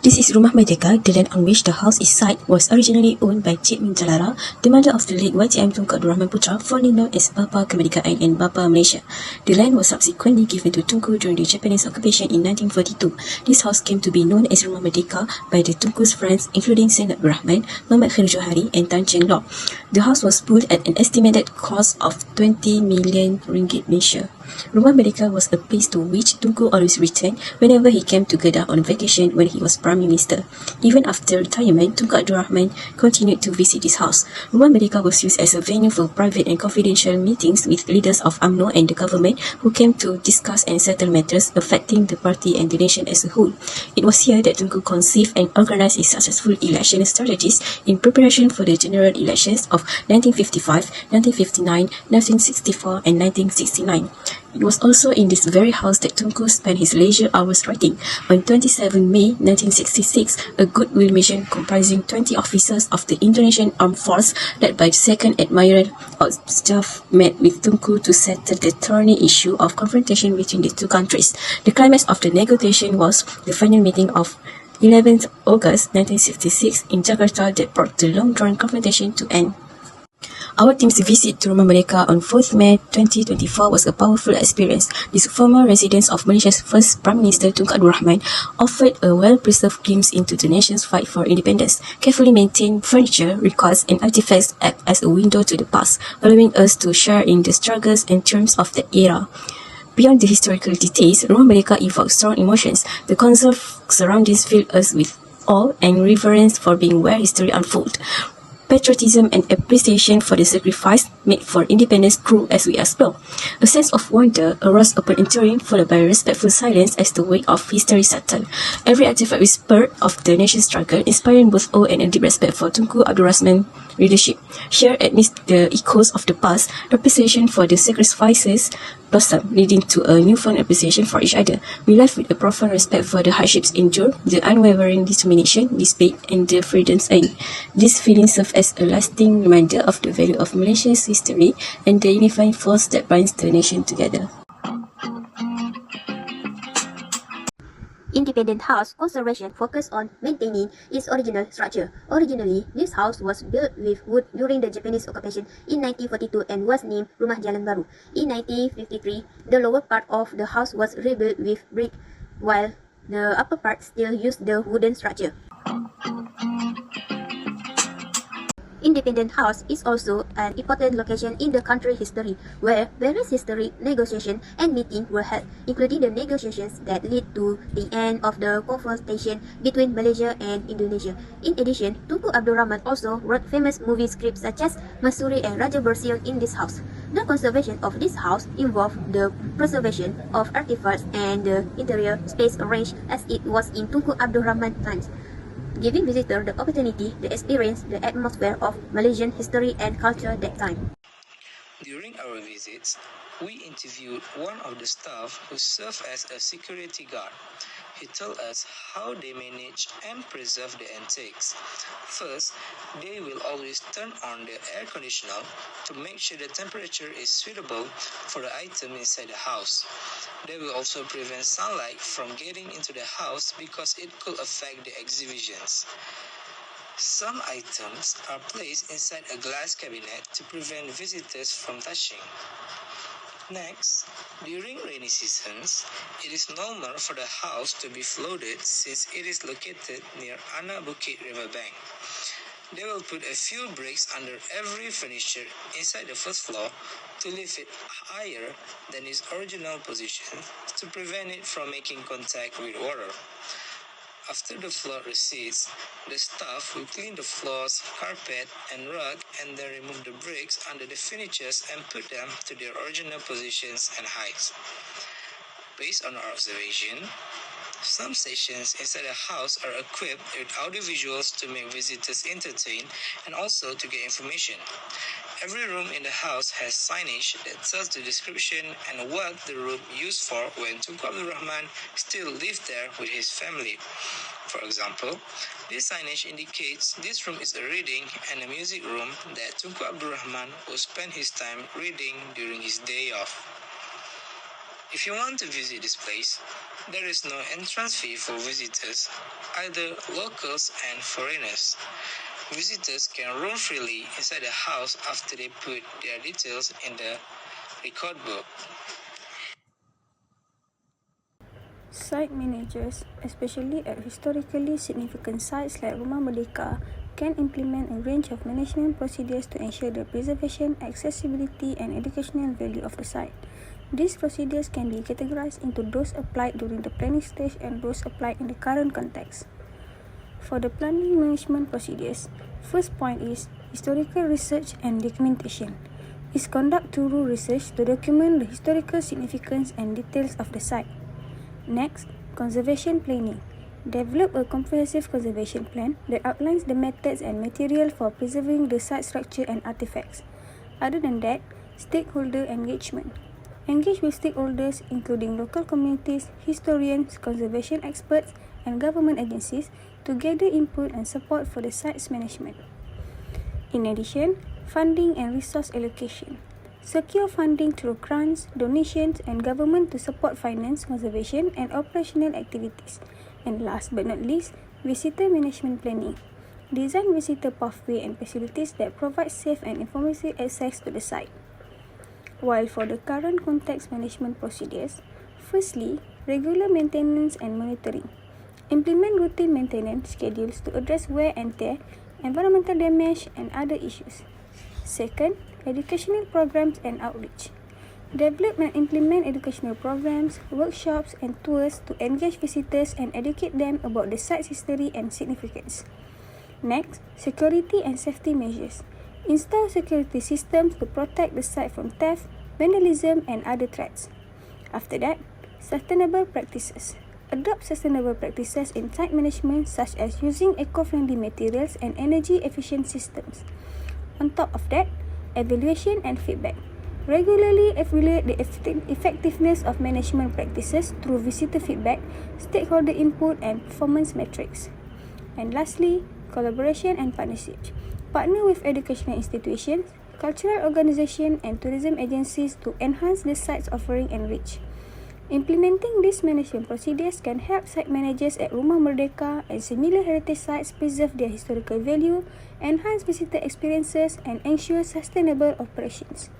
This is Rumah Merdeka. The land on which the house is site was originally owned by Cik Min Jalara, the mother of the late YTM Tunku Abdul Rahman Putra, formerly known as Bapa Kemerdekaan and Bapa Malaysia. The land was subsequently given to Tunku during the Japanese occupation in 1942. This house came to be known as Rumah Merdeka by the Tunku's friends, including Saint Abdul Rahman, Muhammad Khair Johari, and Tan Cheng Lock. The house was built at an estimated cost of 20 million ringgit Malaysia. Rumah Merdeka was a place to which Tunku always returned whenever he came to Kedah on vacation when he was Prime Minister. Even after retirement, Tunku Abdul Rahman continued to visit this house. Rumah Merdeka was used as a venue for private and confidential meetings with leaders of UMNO and the government who came to discuss and settle matters affecting the party and the nation as a whole. It was here that Tunku conceived and organised his successful election strategies in preparation for the general elections of 1955, 1959, 1964 and 1969. It was also in this very house that Tunku spent his leisure hours writing. On 27 May 1966, a goodwill mission comprising 20 officers of the Indonesian Armed Force, led by the Second Admiral of Staff, met with Tunku to settle the thorny issue of confrontation between the two countries. The climax of the negotiation was the final meeting of 11th August 1966 in Jakarta that brought the long-drawn confrontation to end. Our team's visit to Rumah Merdeka on 4th May 2024 was a powerful experience. This former residence of Malaysia's first Prime Minister Tunku Abdul Rahman offered a well-preserved glimpse into the nation's fight for independence. Carefully maintained furniture, records and artifacts act as a window to the past, allowing us to share in the struggles and triumphs of that era. Beyond the historical details, Rumah Merdeka evokes strong emotions. The conserved surroundings fill us with awe and reverence for being where history unfolds. Patriotism and appreciation for the sacrifice made for independence grew as we explore. A sense of wonder arose upon entering, followed by a respectful silence as the weight of history settled. Every artifact whispered of the nation's struggle, inspiring both awe and a deep respect for Tunku Abdul Rahman's leadership. Shared amidst the echoes of the past, appreciation for the sacrifices blossomed, leading to a newfound appreciation for each other. We left with a profound respect for the hardships endured, the unwavering determination displayed, and the freedoms earned. These feelings serve as a lasting reminder of the value of Malaysia's history and the unifying force that binds the nation together. Independent house conservation focused on maintaining its original structure. Originally, this house was built with wood during the Japanese occupation in 1942 and was named Rumah Jalan Baru. In 1953, the lower part of the house was rebuilt with brick, while the upper part still used the wooden structure. Independent House is also an important location in the country's history, where various historic negotiations and meetings were held, including the negotiations that led to the end of the confrontation between Malaysia and Indonesia. In addition, Tunku Abdul Rahman also wrote famous movie scripts such as Masuri and Raja Bersiun in this house. The conservation of this house involved the preservation of artifacts and the interior space arranged as it was in Tunku Abdul Rahman times, giving visitors the opportunity to experience the atmosphere of Malaysian history and culture that time. During our visits, we interviewed one of the staff who served as a security guard. He told us how they manage and preserve the antiques. First, they will always turn on the air conditioner to make sure the temperature is suitable for the item inside the house. They will also prevent sunlight from getting into the house because it could affect the exhibitions. Some items are placed inside a glass cabinet to prevent visitors from touching. Next, during rainy seasons, it is normal for the house to be flooded since it is located near Anak Bukit riverbank. They will put a few bricks under every furniture inside the first floor to lift it higher than its original position to prevent it from making contact with water. After the flood recedes, the staff will clean the floors, carpet, and rug and then remove the bricks under the furnitures and put them to their original positions and heights. Based on our observation, some stations inside the house are equipped with audiovisuals to make visitors entertained and also to get information. Every room in the house has signage that tells the description and what the room used for when Tunku Abdul Rahman still lived there with his family. For example, this signage indicates this room is a reading and a music room that Tunku Abdul Rahman will spend his time reading during his day off. If you want to visit this place, there is no entrance fee for visitors, either locals and foreigners. Visitors can roam freely inside the house after they put their details in the record book. Site managers, especially at historically significant sites like Rumah Merdeka, can implement a range of management procedures to ensure the preservation, accessibility, and educational value of the site. These procedures can be categorized into those applied during the planning stage and those applied in the current context. For the planning management procedures, first point is historical research and documentation. Is conduct thorough research to document the historical significance and details of the site. Next, conservation planning. Develop a comprehensive conservation plan that outlines the methods and material for preserving the site structure and artifacts. Other than that, stakeholder engagement. Engage with stakeholders including local communities, historians, conservation experts, and government agencies to gather input and support for the site's management. In addition, funding and resource allocation. Secure funding through grants, donations, and government to support finance, conservation, and operational activities. And last but not least, visitor management planning. Design visitor pathway and facilities that provide safe and informative access to the site. While for the current context management procedures, firstly, regular maintenance and monitoring. Implement routine maintenance schedules to address wear and tear, environmental damage, and other issues. Second, educational programs and outreach. Develop and implement educational programs, workshops, and tours to engage visitors and educate them about the site's history and significance. Next, security and safety measures. Install security systems to protect the site from theft, vandalism, and other threats. After that, sustainable practices. Adopt sustainable practices in site management such as using eco-friendly materials and energy-efficient systems. On top of that, evaluation and feedback. Regularly evaluate the effectiveness of management practices through visitor feedback, stakeholder input, and performance metrics. And lastly, collaboration and partnerships. Partner with educational institutions, cultural organizations, and tourism agencies to enhance the site's offering and reach. Implementing these management procedures can help site managers at Rumah Merdeka and similar heritage sites preserve their historical value, enhance visitor experiences, and ensure sustainable operations.